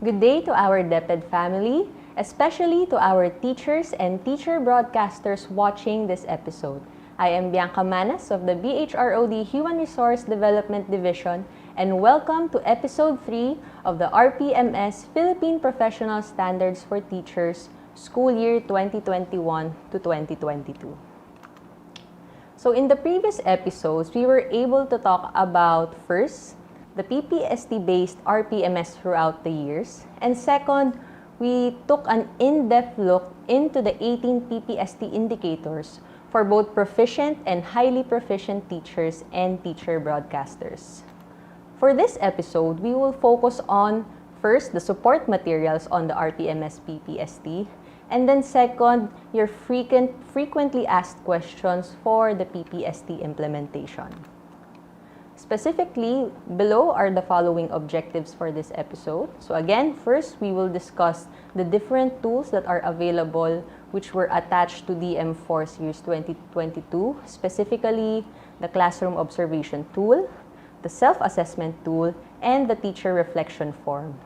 Good day to our DepEd family, especially to our teachers and teacher broadcasters watching this episode. I am Bianca Manas of the BHROD Human Resource Development Division, and welcome to Episode 3 of the RPMS-Philippine Professional Standards for Teachers, School Year 2021 to 2022. So in the previous episodes, we were able to talk about first, the PPST-based RPMS throughout the years, and second, we took an in-depth look into the 18 PPST indicators for both proficient and highly proficient teachers and teacher broadcasters. For this episode, we will focus on first, the support materials on the RPMS-PPST, and then second, your frequently asked questions for the PPST implementation. Specifically, below are the following objectives for this episode. So again, first, we will discuss the different tools that are available which were attached to DM4 Series 2022, specifically the Classroom Observation Tool, the Self-Assessment Tool, and the Teacher Reflection Form.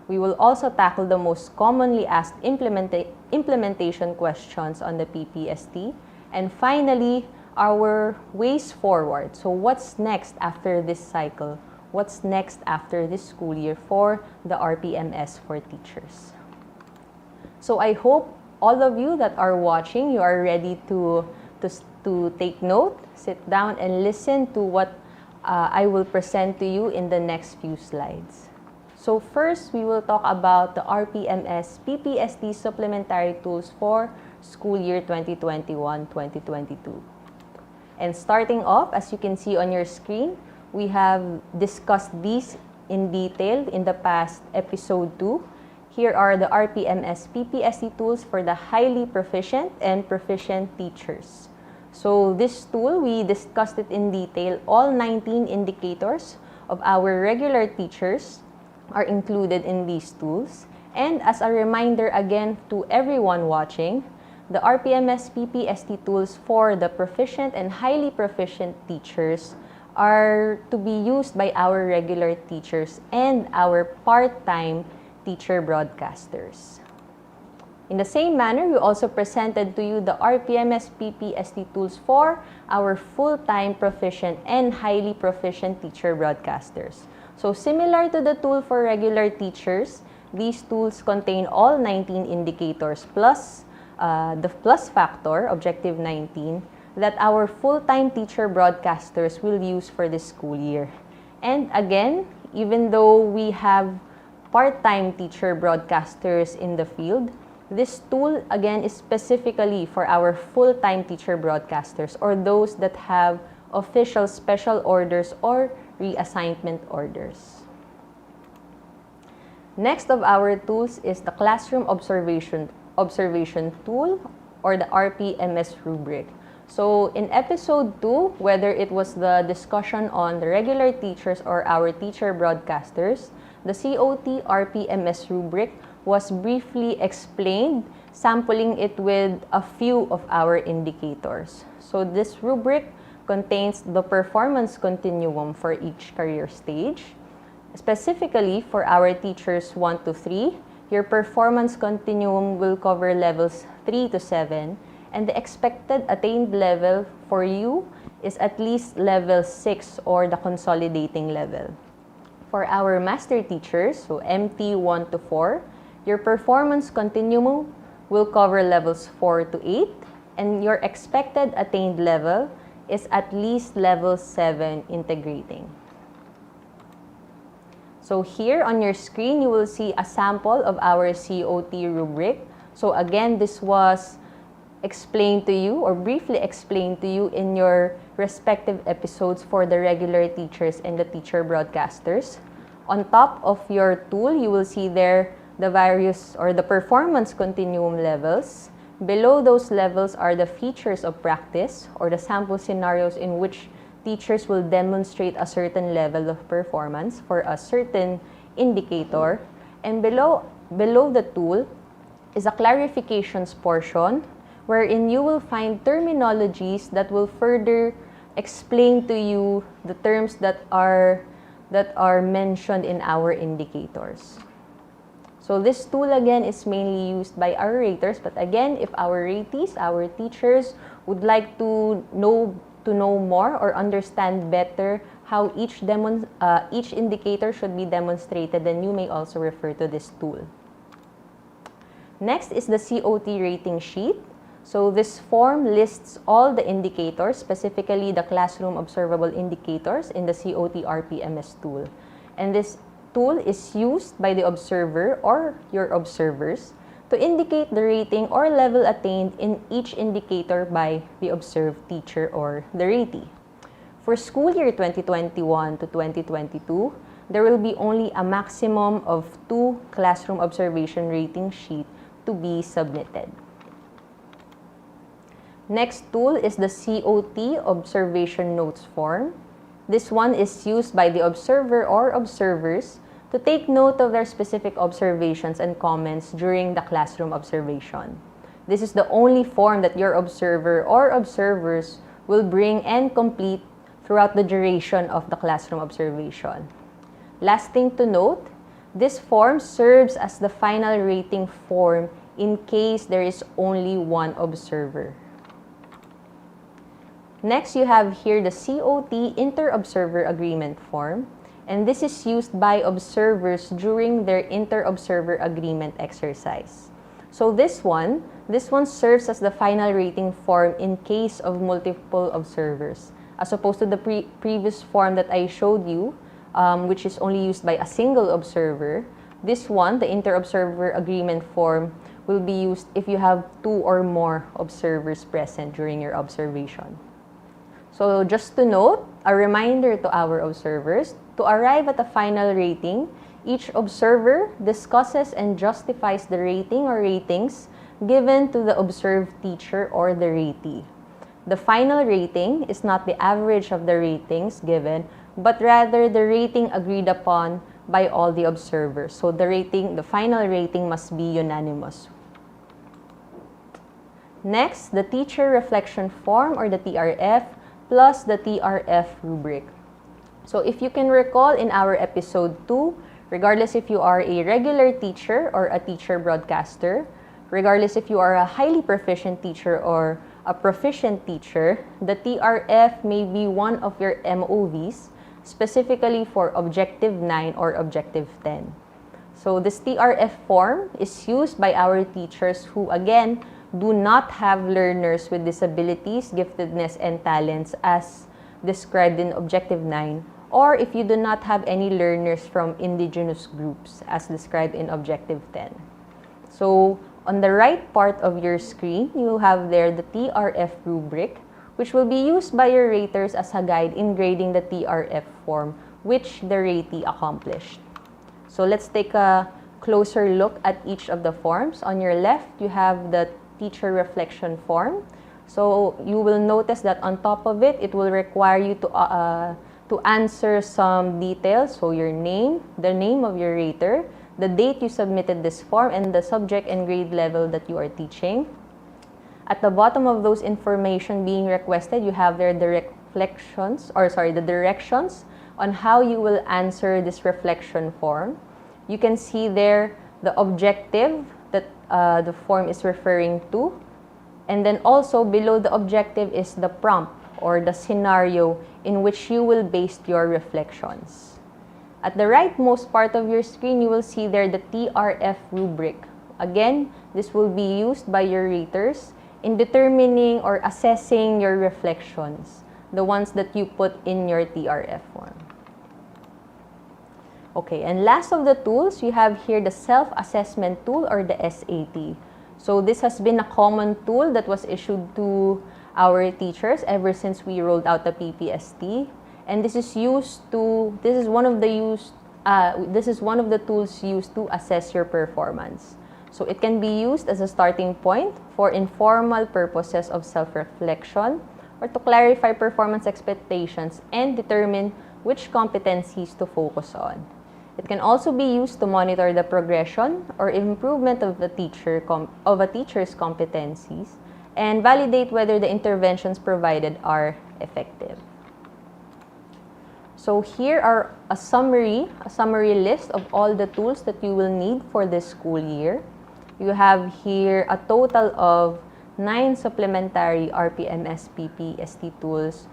We will also tackle the most commonly asked implementation questions on the PPST, and finally, our ways forward. So what's next after this cycle? What's next after this school year for the RPMS for teachers? So I hope all of you that are watching, you are ready to take note, sit down, and listen to what I will present to you in the next few slides. So first, we will talk about the RPMS-PPST supplementary tools for school year 2021-2022. And starting off, as you can see on your screen, we have discussed these in detail in the past episode 2. Here are the RPMS-PPST tools for the highly proficient and proficient teachers. So this tool, we discussed it in detail. All 19 indicators of our regular teachers are included in these tools. And as a reminder again to everyone watching, the RPMS-PPST tools for the proficient and highly proficient teachers are to be used by our regular teachers and our part-time teacher broadcasters. In the same manner, we also presented to you the RPMS-PPST tools for our full-time proficient and highly proficient teacher broadcasters. So similar to the tool for regular teachers, these tools contain all 19 indicators plus the plus factor, objective 19, that our full-time teacher broadcasters will use for this school year. And again, even though we have part-time teacher broadcasters in the field, this tool again is specifically for our full-time teacher broadcasters or those that have official special orders or reassignment orders. Next of our tools is the Classroom Observation Tool or the RPMS Rubric. So in episode 2, whether it was the discussion on the regular teachers or our teacher broadcasters, the COT RPMS Rubric was briefly explained, sampling it with a few of our indicators. So this rubric contains the performance continuum for each career stage. Specifically for our teachers 1 to 3, your performance continuum will cover levels 3 to 7, and the expected attained level for you is at least level 6 or the consolidating level. For our master teachers, so MT 1 to 4, your performance continuum will cover levels 4 to 8, and your expected attained level is at least level 7 integrating. So here on your screen, you will see a sample of our COT rubric. So again, this was explained to you or briefly explained to you in your respective episodes for the regular teachers and the teacher broadcasters. On top of your tool, you will see there the various or the performance continuum levels. Below those levels are the features of practice or the sample scenarios in which teachers will demonstrate a certain level of performance for a certain indicator. And below the tool is a clarifications portion wherein you will find terminologies that will further explain to you the terms that are mentioned in our indicators. So this tool again is mainly used by our raters, but again, if our ratees, our teachers would like to know more or understand better how each indicator should be demonstrated, then you may also refer to this tool. Next is the COT rating sheet. So this form lists all the indicators, specifically the classroom observable indicators in the COT RPMS tool. And this tool is used by the observer or your observers to indicate the rating or level attained in each indicator by the observed teacher or the ratee. For school year 2021 to 2022, there will be only a maximum of 2 classroom observation rating sheets to be submitted. Next tool is the COT observation notes form. This one is used by the observer or observers to take note of their specific observations and comments during the classroom observation. This is the only form that your observer or observers will bring and complete throughout the duration of the classroom observation. Last thing to note, this form serves as the final rating form in case there is only one observer. Next, you have here the COT InterObserver Agreement form, and this is used by observers during their InterObserver Agreement exercise. So this one serves as the final rating form in case of multiple observers, as opposed to the previous form that I showed you, which is only used by a single observer. This one, the InterObserver Agreement form, will be used if you have 2 or more observers present during your observation. So just to note, a reminder to our observers, to arrive at a final rating, each observer discusses and justifies the rating or ratings given to the observed teacher or the ratee. The final rating is not the average of the ratings given, but rather the rating agreed upon by all the observers. So the final rating must be unanimous. Next, the teacher reflection form or the TRF plus the TRF rubric. So if you can recall in our episode 2, regardless if you are a regular teacher or a teacher broadcaster, regardless if you are a highly proficient teacher or a proficient teacher, the TRF may be one of your MOVs, specifically for Objective 9 or Objective 10. So this TRF form is used by our teachers who, again, do not have learners with disabilities, giftedness, and talents as described in Objective 9, or if you do not have any learners from indigenous groups as described in Objective 10. So on the right part of your screen, you have there the TRF rubric, which will be used by your raters as a guide in grading the TRF form, which the ratee accomplished. So let's take a closer look at each of the forms. On your left, you have the teacher reflection form. So you will notice that on top of it, it will require you to answer some details. So your name, the name of your rater, the date you submitted this form, and the subject and grade level that you are teaching. At the bottom of those information being requested, you have there the directions on how you will answer this reflection form. You can see there the objective that the form is referring to. And then also below the objective is the prompt or the scenario in which you will base your reflections. At the rightmost part of your screen, you will see there the TRF rubric. Again, this will be used by your raters in determining or assessing your reflections, the ones that you put in your TRF form. Okay, and last of the tools, you have here the self-assessment tool or the SAT. So this has been a common tool that was issued to our teachers ever since we rolled out the PPST, and this is one of the tools used to assess your performance. So it can be used as a starting point for informal purposes of self-reflection or to clarify performance expectations and determine which competencies to focus on. It can also be used to monitor the progression or improvement of a teacher's competencies and validate whether the interventions provided are effective. So here are a summary list of all the tools that you will need for this school year. You have here a total of 9 supplementary RPMS-PPST tools,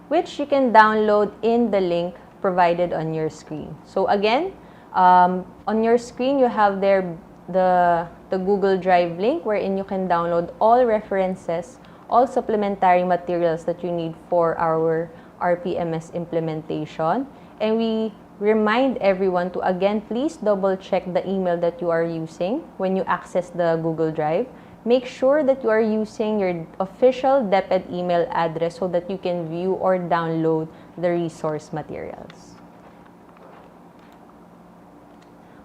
which you can download in the link provided on your screen. So again, on your screen, you have there the Google Drive link wherein you can download all references, all supplementary materials that you need for our RPMS implementation. And we remind everyone to again, please double check the email that you are using when you access the Google Drive. Make sure that you are using your official DepEd email address so that you can view or download the resource materials.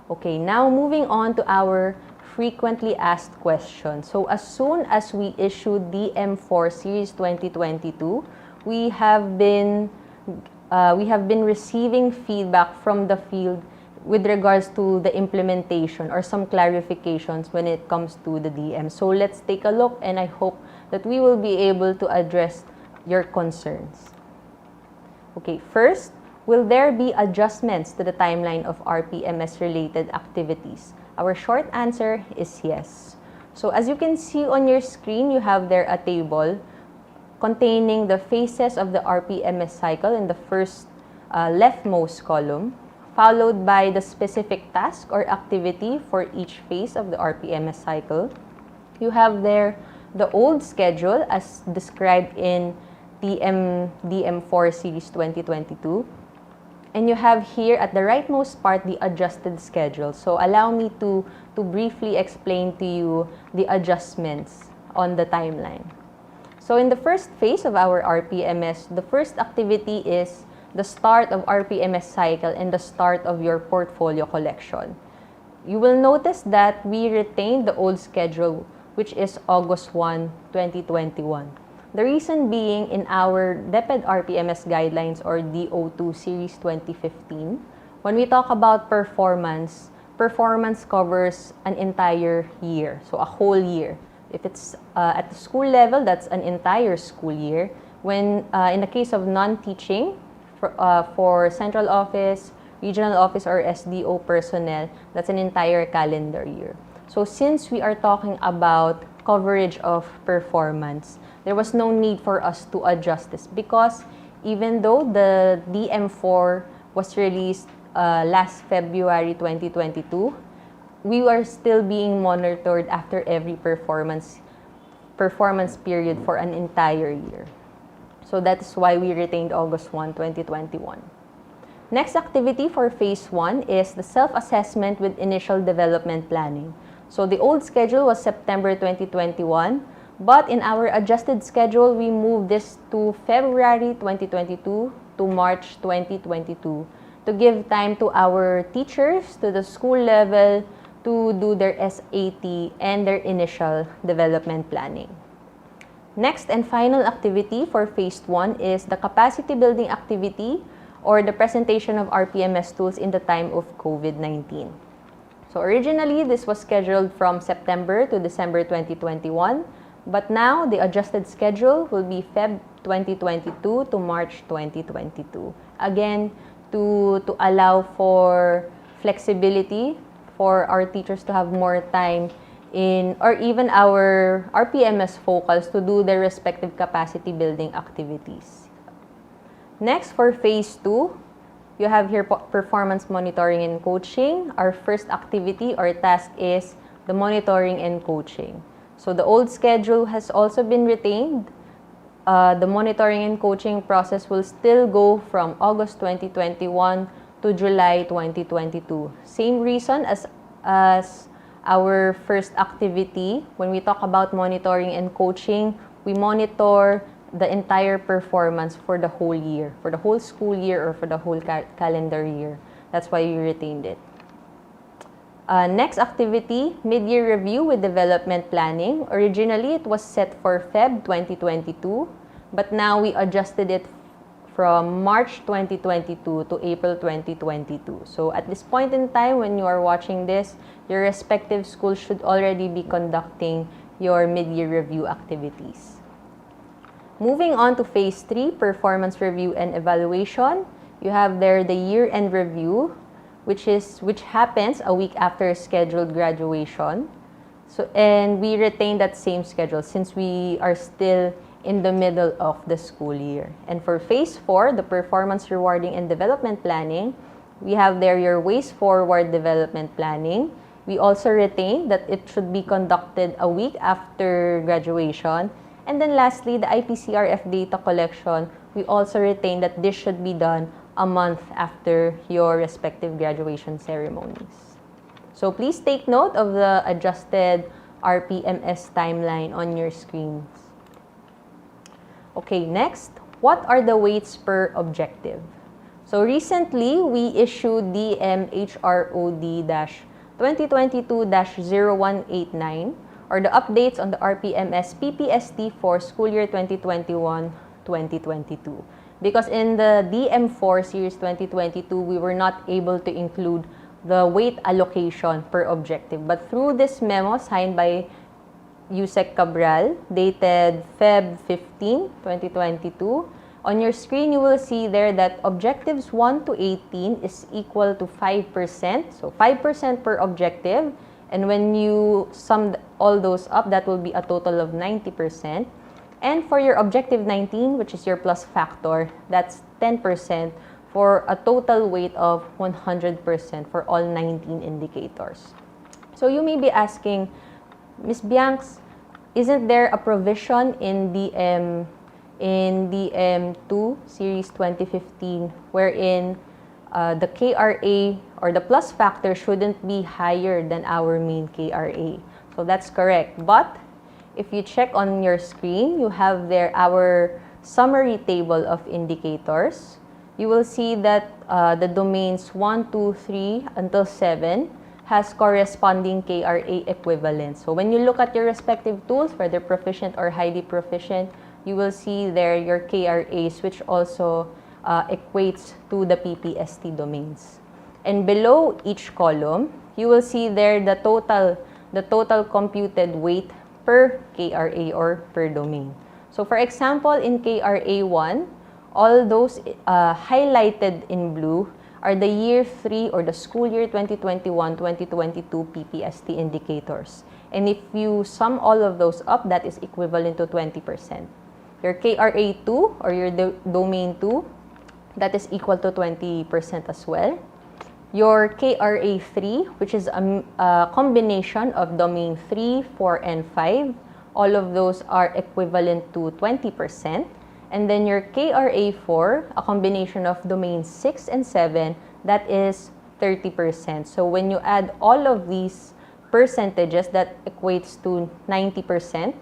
Okay, now moving on to our frequently asked questions. So as soon as we issued the M4 Series 2022, we have been receiving feedback from the field with regards to the implementation or some clarifications when it comes to the DM. So let's take a look, and I hope that we will be able to address your concerns. Okay, first, will there be adjustments to the timeline of RPMS-related activities? Our short answer is yes. So as you can see on your screen, you have there a table containing the phases of the RPMS cycle in the first leftmost column, followed by the specific task or activity for each phase of the RPMS cycle. You have there the old schedule as described in DM4 Series 2022. And you have here at the rightmost part the adjusted schedule. So allow me to briefly explain to you the adjustments on the timeline. So in the first phase of our RPMS, the first activity is the start of RPMS cycle and the start of your portfolio collection. You will notice that we retained the old schedule, which is August 1, 2021. The reason being, in our DepEd RPMS guidelines or DO2 Series 2015, when we talk about performance covers an entire year, so a whole year. If it's at the school level, that's an entire school year. When in the case of non-teaching, for central office, regional office, or SDO personnel, that's an entire calendar year. So since we are talking about coverage of performance, there was no need for us to adjust this because even though the DM4 was released last February 2022, we are still being monitored after every performance period for an entire year. So that's why we retained August 1, 2021. Next activity for phase 1 is the self-assessment with initial development planning. So the old schedule was September 2021, but in our adjusted schedule, we moved this to February 2022 to March 2022 to give time to our teachers, to the school level, to do their SAT and their initial development planning. Next and final activity for phase 1 is the capacity building activity or the presentation of RPMS tools in the time of COVID-19. So originally, this was scheduled from September to December 2021, but now the adjusted schedule will be Feb 2022 to March 2022. Again, to allow for flexibility for our teachers to have more time or even our RPMS focals to do their respective capacity building activities. Next, for phase 2, you have here performance monitoring and coaching. Our first activity or task is the monitoring and coaching. So the old schedule has also been retained. The monitoring and coaching process will still go from August 2021 to July 2022. Same reason as our first activity. When we talk about monitoring and coaching, we monitor the entire performance for the whole year, for the whole school year or for the whole calendar year. That's why we retained it. Next activity, mid-year review with development planning. Originally, it was set for Feb 2022, but now we adjusted it from March 2022 to April 2022. So at this point in time, when you are watching this, your respective school should already be conducting your mid-year review activities. Moving on to phase 3, performance review and evaluation. you have there the year-end review, which happens a week after scheduled graduation. So, and we retain that same schedule since we are still in the middle of the school year. And for phase 4, the performance rewarding and development planning, we have there your ways forward development planning. We also retain that it should be conducted a week after graduation. And then lastly, the IPCRF data collection, we also retain that this should be done a month after your respective graduation ceremonies. So please take note of the adjusted RPMS timeline on your screens. Okay, next, what are the weights per objective? So recently, we issued DM-HROD-2022-0189 or the updates on the RPMS-PPST for school year 2021-2022. Because in the DM4 Series 2022, we were not able to include the weight allocation per objective. But through this memo signed by Yusek Cabral, dated Feb 15, 2022, on your screen, you will see there that objectives 1 to 18 is equal to 5%. So 5% per objective. And when you sum all those up, that will be a total of 90%. And for your objective 19, which is your plus factor, that's 10% for a total weight of 100% for all 19 indicators. So you may be asking, Ms. Bianx, isn't there a provision in DM2 Series 2015 wherein the KRA or the plus factor shouldn't be higher than our mean KRA? So that's correct. But if you check on your screen, you have there our summary table of indicators. You will see that the domains 1, 2, 3 until 7 has corresponding KRA equivalents. So when you look at your respective tools, whether proficient or highly proficient, you will see there your KRAs, which also equates to the PPST domains. And below each column, you will see there the total computed weight per KRA or per domain. So for example, in KRA1, all those highlighted in blue are the year 3 or the school year 2021-2022 PPST indicators. And if you sum all of those up, that is equivalent to 20%. Your KRA2 or your domain 2, that is equal to 20% as well. Your KRA3, which is a combination of domain 3, 4, and 5, all of those are equivalent to 20%. And then your KRA4, a combination of domain 6 and 7, that is 30%. So when you add all of these percentages, that equates to 90%,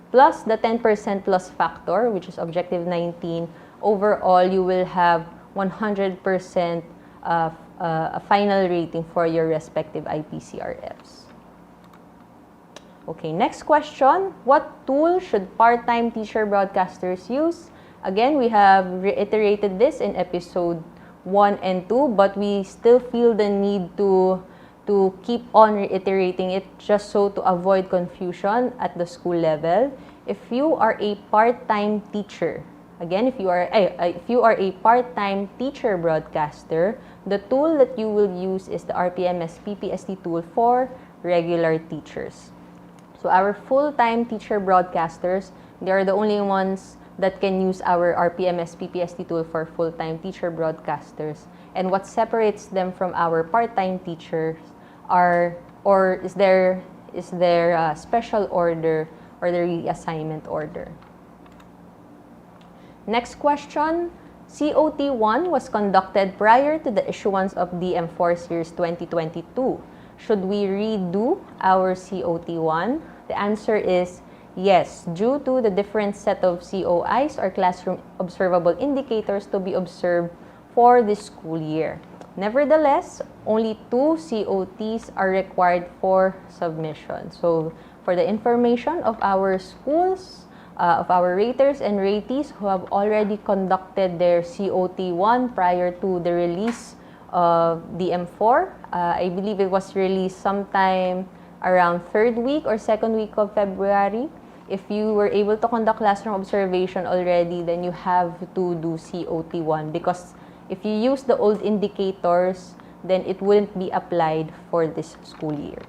plus the 10% plus factor, which is objective 19, overall you will have 100% a final rating for your respective IPCRFs. Okay, next question. What tool should part-time teacher broadcasters use? Again, we have reiterated this in episode 1 and 2, but we still feel the need to keep on reiterating it just so to avoid confusion at the school level. If you are a part-time teacher, again, if you are a part-time teacher broadcaster, the tool that you will use is the RPMS-PPST tool for regular teachers. So our full-time teacher broadcasters, they are the only ones that can use our RPMS-PPST tool for full-time teacher broadcasters. And what separates them from our part-time teachers is their special order or the reassignment order. Next question. COT1 was conducted prior to the issuance of DM4 Series 2022. Should we redo our COT1? The answer is yes, due to the different set of COIs or classroom observable indicators to be observed for this school year. Nevertheless, only 2 COTs are required for submission. So for the information of our schools, of our raters and ratees who have already conducted their COT1 prior to the release of DM4, I believe it was released sometime around 3rd week or 2nd week of February. If you were able to conduct classroom observation already, then you have to do COT1 because If you use the old indicators, then it wouldn't be applied for this school year.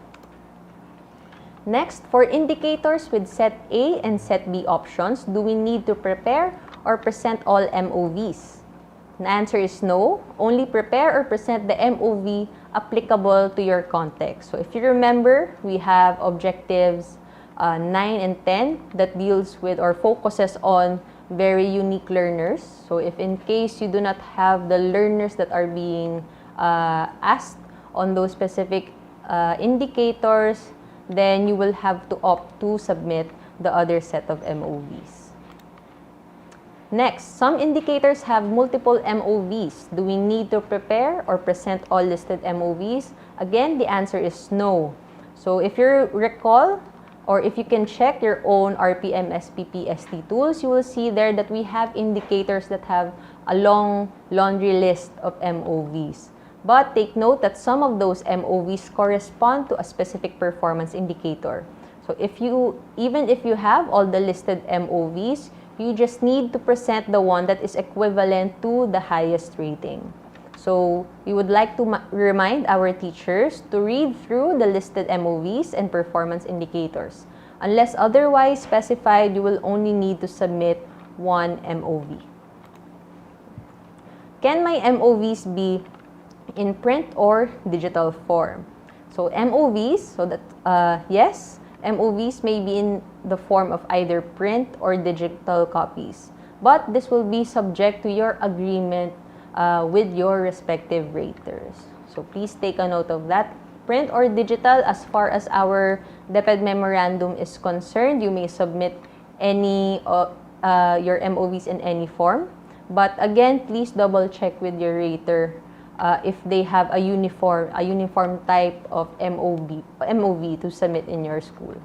Next, for indicators with set A and set B options, do we need to prepare or present all MOVs? The answer is no. Only prepare or present the MOV applicable to your context. So if you remember, we have objectives 9 and 10 that deals with or focuses on very unique learners. So if in case you do not have the learners that are being asked on those specific indicators, then you will have to opt to submit the other set of MOVs. Next, some indicators have multiple MOVs. Do we need to prepare or present all listed MOVs? Again, the answer is no. So if you recall, or if you can check your own RPMS-PPST tools, you will see there that we have indicators that have a long laundry list of MOVs. But take note that some of those MOVs correspond to a specific performance indicator. So even if you have all the listed MOVs, you just need to present the one that is equivalent to the highest rating. So we would like to remind our teachers to read through the listed MOVs and performance indicators. Unless otherwise specified, you will only need to submit one MOV. Can my MOVs be in print or digital form? So MOVs, yes, MOVs may be in the form of either print or digital copies. But this will be subject to your agreement with your respective raters. So please take a note of that. Print or digital, as far as our DepEd memorandum is concerned, you may submit any your MOVs in any form. But again, please double check with your rater if they have a uniform type of MOV to submit in your school.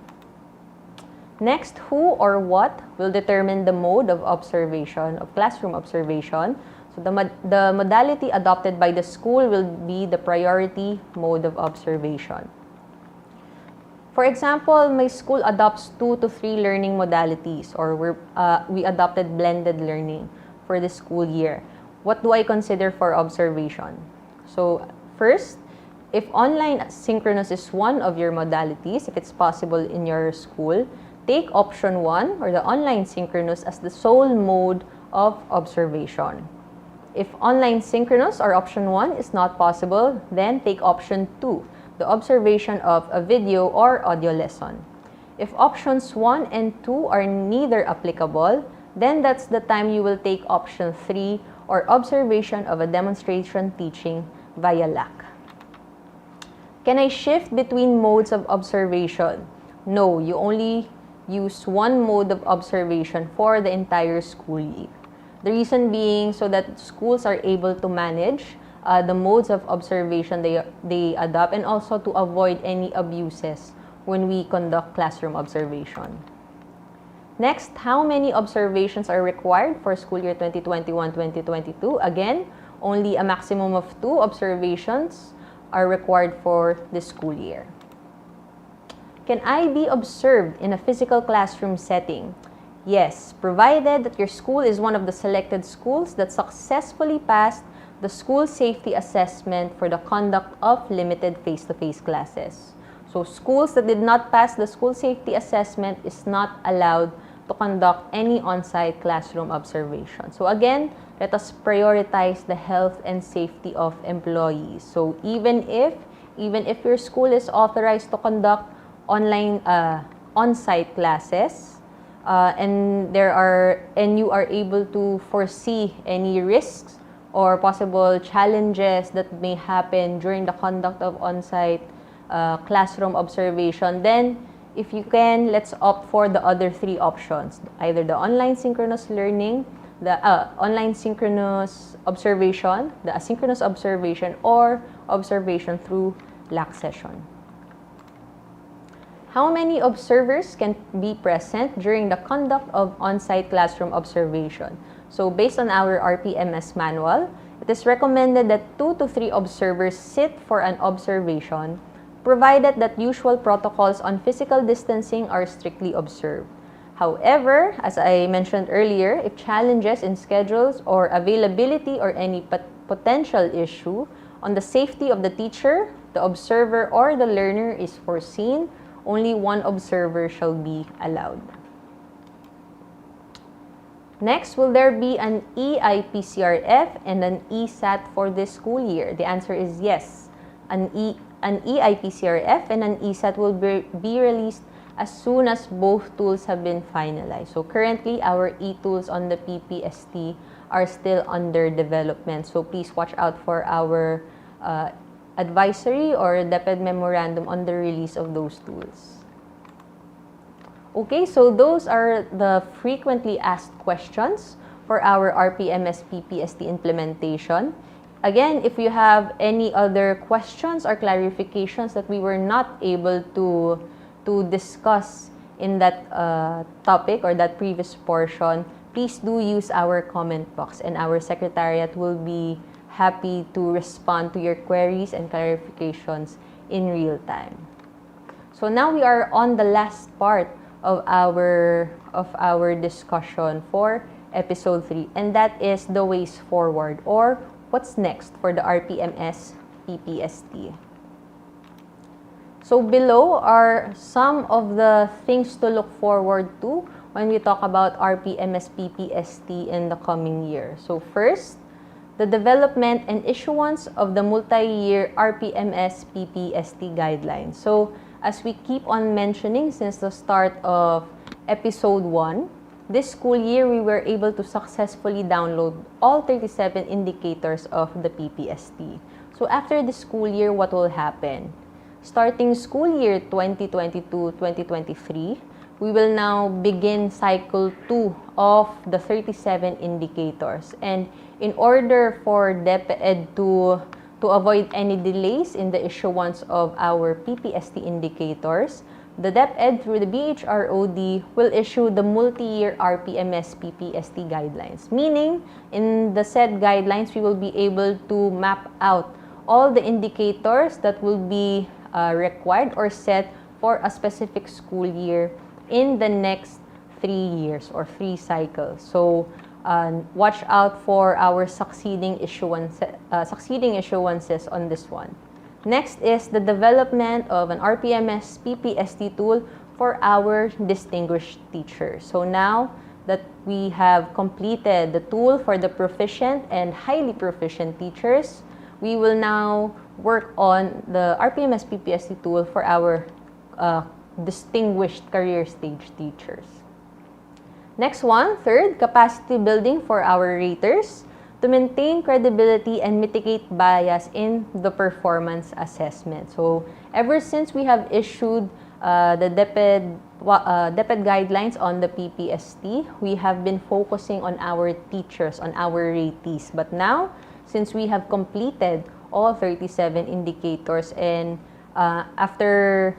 Next, who or what will determine the mode of observation, of classroom observation? So the modality adopted by the school will be the priority mode of observation. For example, my school adopts 2 to 3 learning modalities, or we adopted blended learning for the school year. What do I consider for observation? So first, if online synchronous is one of your modalities, if it's possible in your school, take option 1 or the online synchronous as the sole mode of observation. If online synchronous or option 1 is not possible, then take option 2, the observation of a video or audio lesson. If options 1 and 2 are neither applicable, then that's the time you will take option 3 or observation of a demonstration teaching via LAC. Can I shift between modes of observation? No, you only use one mode of observation for the entire school year. The reason being so that schools are able to manage the modes of observation they adopt, and also to avoid any abuses when we conduct classroom observation. Next, how many observations are required for school year 2021-2022? Again, only a maximum of 2 observations are required for this school year. Can I be observed in a physical classroom setting? Yes, provided that your school is one of the selected schools that successfully passed the school safety assessment for the conduct of limited face-to-face classes. So schools that did not pass the school safety assessment is not allowed to conduct any on-site classroom observation. So again, let us prioritize the health and safety of employees. So even if your school is authorized to conduct online on-site classes, and you are able to foresee any risks or possible challenges that may happen during the conduct of on-site classroom observation, then if you can, let's opt for the other 3 options, either the online synchronous learning, the online synchronous observation, the asynchronous observation, or observation through LAC session. How many observers can be present during the conduct of on-site classroom observation? So based on our RPMS manual, it is recommended that 2 to 3 observers sit for an observation, provided that usual protocols on physical distancing are strictly observed. However, as I mentioned earlier, if challenges in schedules or availability or any potential issue on the safety of the teacher, the observer, or the learner is foreseen, only one observer shall be allowed. Next, will there be an EIPCRF and an ESAT for this school year? The answer is yes. An EIPCRF and an ESAT will be released as soon as both tools have been finalized. So currently, our Etools on the PPST are still under development. So please watch out for our advisory or DepEd memorandum on the release of those tools. Okay, so those are the frequently asked questions for our RPMS-PPST implementation. Again, if you have any other questions or clarifications that we were not able to discuss in that topic or that previous portion, please do use our comment box and our secretariat will be happy to respond to your queries and clarifications in real time. So now we are on the last part of our discussion for episode 3, and that is the ways forward, or what's next for the RPMS-PPST. So below are some of the things to look forward to when we talk about RPMS-PPST in the coming year. So first, the development and issuance of the multi-year RPMS-PPST guidelines. So as we keep on mentioning since the start of episode 1, this school year we were able to successfully download all 37 indicators of the PPST. So after the school year, what will happen? Starting school year 2022-2023, we will now begin cycle 2 of the 37 indicators. And in order for DepEd to avoid any delays in the issuance of our PPST indicators, the DepEd through the BHROD will issue the multi-year RPMS-PPST guidelines. Meaning, in the said guidelines, we will be able to map out all the indicators that will be required or set for a specific school year in the next 3 years or 3 cycles. So watch out for our succeeding issuances on this one. Next is the development of an RPMS-PPST tool for our distinguished teachers. So now that we have completed the tool for the proficient and highly proficient teachers, we will now work on the RPMS-PPST tool for our distinguished career stage teachers. Next one, third, capacity building for our raters to maintain credibility and mitigate bias in the performance assessment. So ever since we have issued the DepEd guidelines on the PPST, we have been focusing on our teachers, on our ratees. But now, since we have completed all 37 indicators and after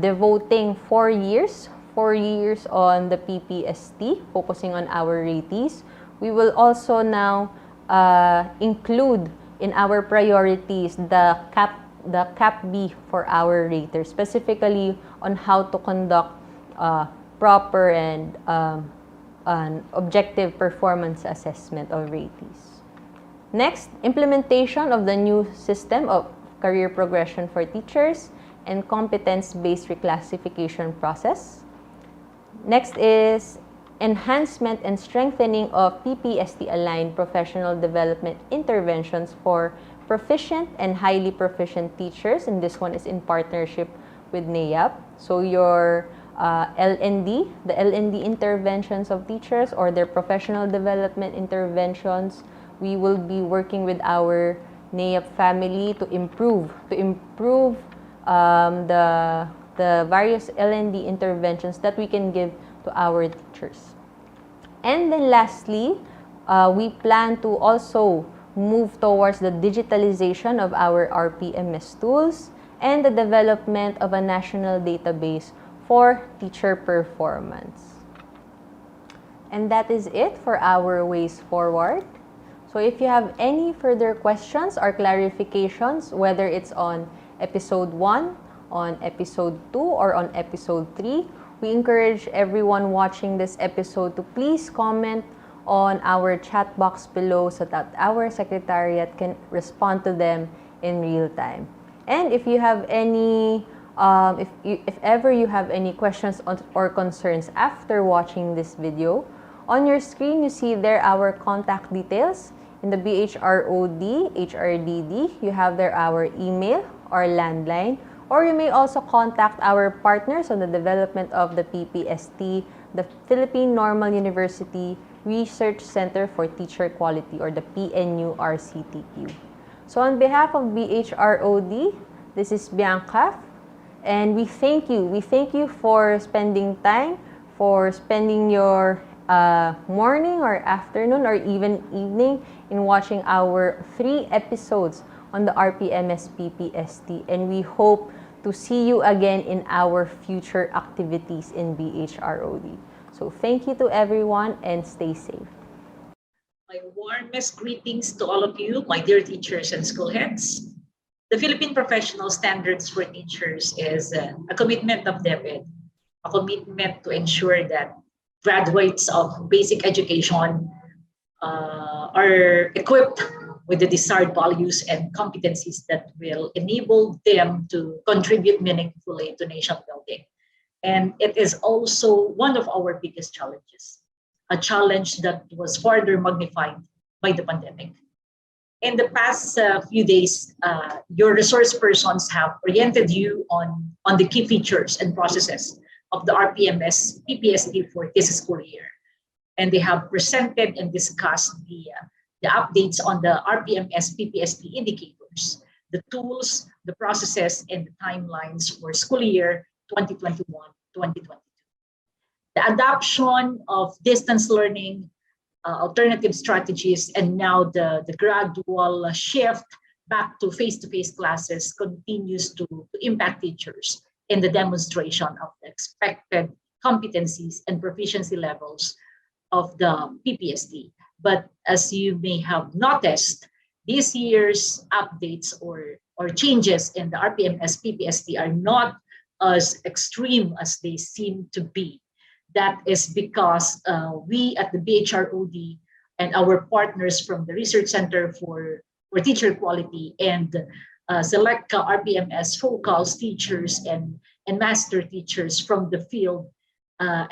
devoting 4 years on the PPST, focusing on our ratees, we will also now include in our priorities the Cap B for our raters, specifically on how to conduct proper and an objective performance assessment of ratees. Next, implementation of the new system of career progression for teachers and competence-based reclassification process. Next is enhancement and strengthening of PPST-aligned professional development interventions for proficient and highly proficient teachers, and this one is in partnership with NAEAP. So your LND, the LND interventions of teachers or their professional development interventions, we will be working with our NAEAP family to improve the various LND interventions that we can give to our teachers. And then lastly, we plan to also move towards the digitalization of our RPMS tools and the development of a national database for teacher performance. And that is it for our ways forward. So if you have any further questions or clarifications, whether it's on episode 1, on episode 2, or on episode 3, we encourage everyone watching this episode to please comment on our chat box below so that our secretariat can respond to them in real time. And if you have any, if ever you have any questions or concerns after watching this video, on your screen you see there our contact details. In the BHROD, HRDD, you have there our email or landline, or you may also contact our partners on the development of the PPST, the Philippine Normal University Research Center for Teacher Quality, or the PNU-RCTQ. So on behalf of BHROD, this is Bianca, and we thank you. We thank you for spending time, for spending your morning or afternoon or even evening in watching our 3 episodes on the RPMS-PPST, and we hope to see you again in our future activities in BHROD. So thank you to everyone and stay safe. My warmest greetings to all of you, my dear teachers and school heads. The Philippine Professional Standards for Teachers is a commitment of DepEd, a commitment to ensure that graduates of basic education are equipped with the desired values and competencies that will enable them to contribute meaningfully to nation building. And it is also one of our biggest challenges, a challenge that was further magnified by the pandemic. In the past few days, your resource persons have oriented you on the key features and processes of the RPMS-PPST for this school year. And they have presented and discussed the updates on the RPMS-PPST indicators, the tools, the processes, and the timelines for school year 2021-2022. The adoption of distance learning, alternative strategies, and now the gradual shift back to face-to-face classes continues to impact teachers in the demonstration of the expected competencies and proficiency levels of the PPST. But as you may have noticed, this year's updates or changes in the RPMS-PPST are not as extreme as they seem to be. That is because we at the BHROD and our partners from the Research Center for Teacher Quality and select RPMS focals teachers and master teachers from the field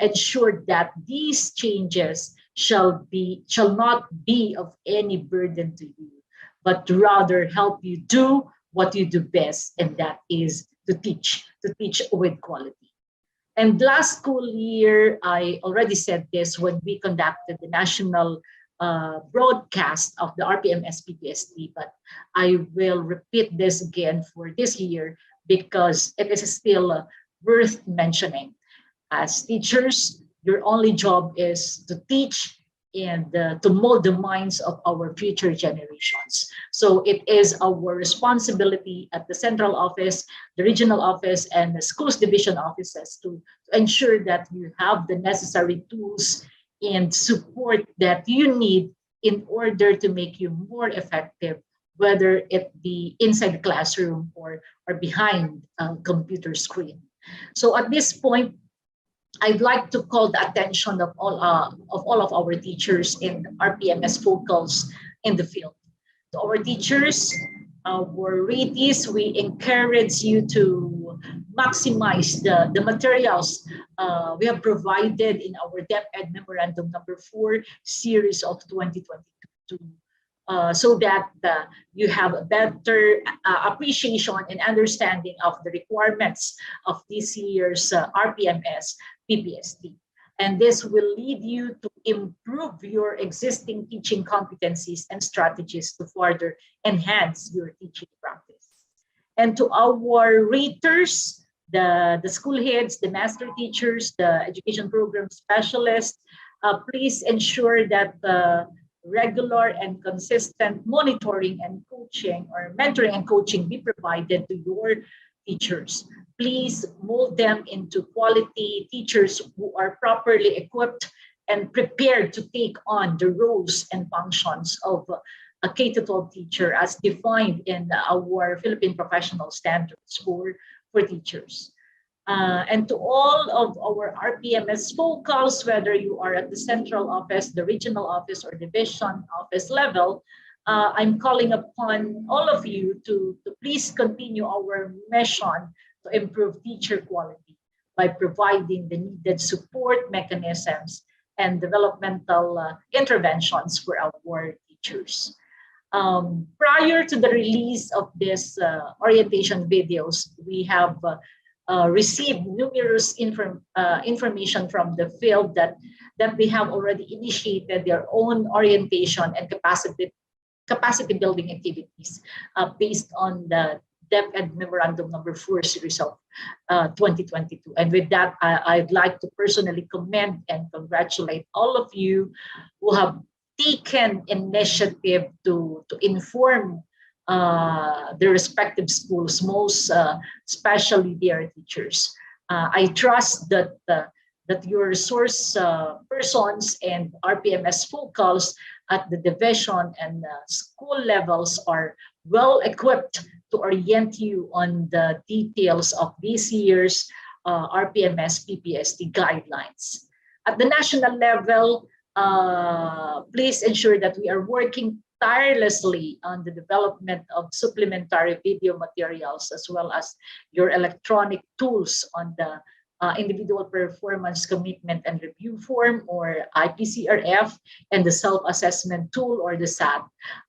ensured that these changes shall not be of any burden to you, but rather help you do what you do best, and that is to teach with quality. And last school year, I already said this when we conducted the national broadcast of the RPMS-PPST, but I will repeat this again for this year because it is still worth mentioning. As teachers, your only job is to teach and to mold the minds of our future generations. So it is our responsibility at the central office, the regional office, and the schools division offices to ensure that you have the necessary tools and support that you need in order to make you more effective, whether it be inside the classroom or behind a computer screen. So at this point, I'd like to call the attention of all of our teachers in RPMS focals in the field. To our teachers, our ratees, we encourage you to maximize the materials we have provided in our DepEd Memorandum number 4 series of 2022 so that you have a better appreciation and understanding of the requirements of this year's RPMS-PPST. And this will lead you to improve your existing teaching competencies and strategies to further enhance your teaching practice. And to our raters, the school heads, the master teachers, the education program specialists, please ensure that regular and consistent monitoring and coaching or mentoring and coaching be provided to your teachers. Please mold them into quality teachers who are properly equipped and prepared to take on the roles and functions of a K-12 teacher as defined in our Philippine Professional Standards for teachers. And to all of our RPMS focals, whether you are at the central office, the regional office, or division office level, I'm calling upon all of you to please continue our mission to improve teacher quality by providing the needed support mechanisms and developmental interventions for our teachers. Prior to the release of this orientation videos, we have received numerous information from the field that they have already initiated their own orientation and capacity building activities based on the DepEd Memorandum Number 4 series of 2022. And with that, I'd like to personally commend and congratulate all of you who have taken initiative to inform the respective schools, most especially their teachers. I trust that your resource persons and RPMS focals at the division and school levels are well equipped to orient you on the details of this year's RPMS-PPST guidelines. At the national level, please ensure that we are working tirelessly on the development of supplementary video materials as well as your electronic tools on the individual performance commitment and review form, or IPCRF, and the self-assessment tool, or the SAT,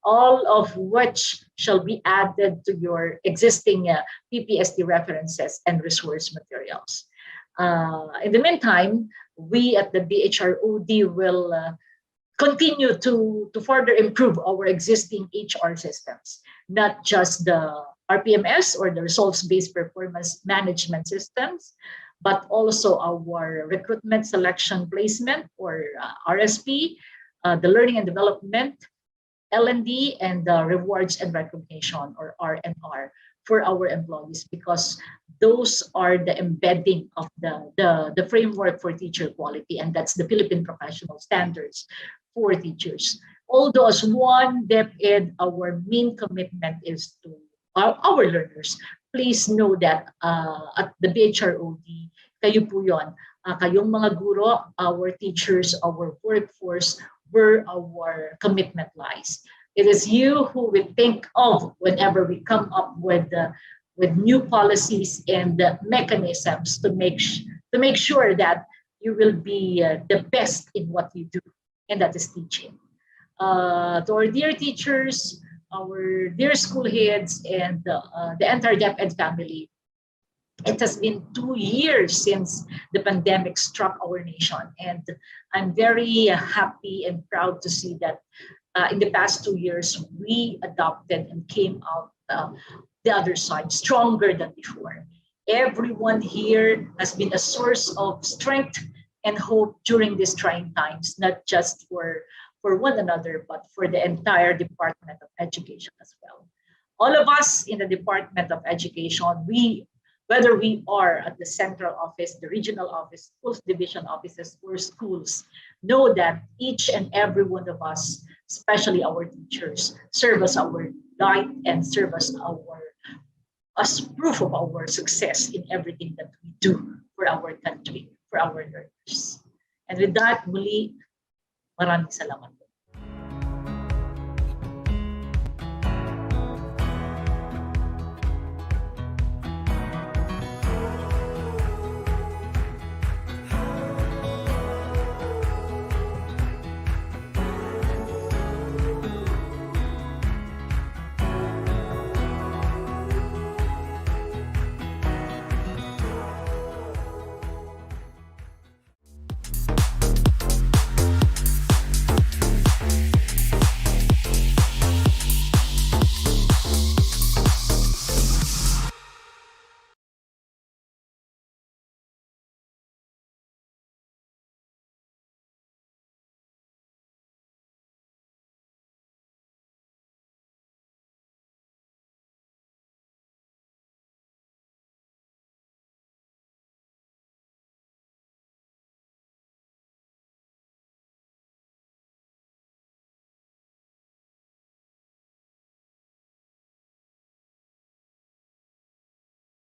all of which shall be added to your existing PPST references and resource materials. In the meantime, we at the BHROD will continue to further improve our existing HR systems, not just the RPMS or the results-based performance management systems, but also our recruitment, selection, placement, or RSP, the learning and development, L&D, and the rewards and recognition, or R&R, for our employees, because those are the embedding of the framework for teacher quality, and that's the Philippine professional standards for teachers. Although as one DepEd, our main commitment is to our learners. Please know that at the BHROD, kayo po yun. Kayong mga guro, our teachers, our workforce, where our commitment lies. It is you who we think of whenever we come up with new policies and mechanisms to make sure that you will be the best in what you do, and that is teaching. To our dear teachers, our dear school heads, and the entire DepEd family, it has been 2 years since the pandemic struck our nation, and I'm very happy and proud to see that in the past 2 years, we adopted and came out the other side stronger than before. Everyone here has been a source of strength and hope during these trying times, not just for one another, but for the entire Department of Education as well. All of us in the Department of Education, whether we are at the central office, the regional office, schools division offices, or schools, know that each and every one of us, especially our teachers, serve as our light and serve as proof of our success in everything that we do for our country, for our learners. And with that, muli, maraming salamat.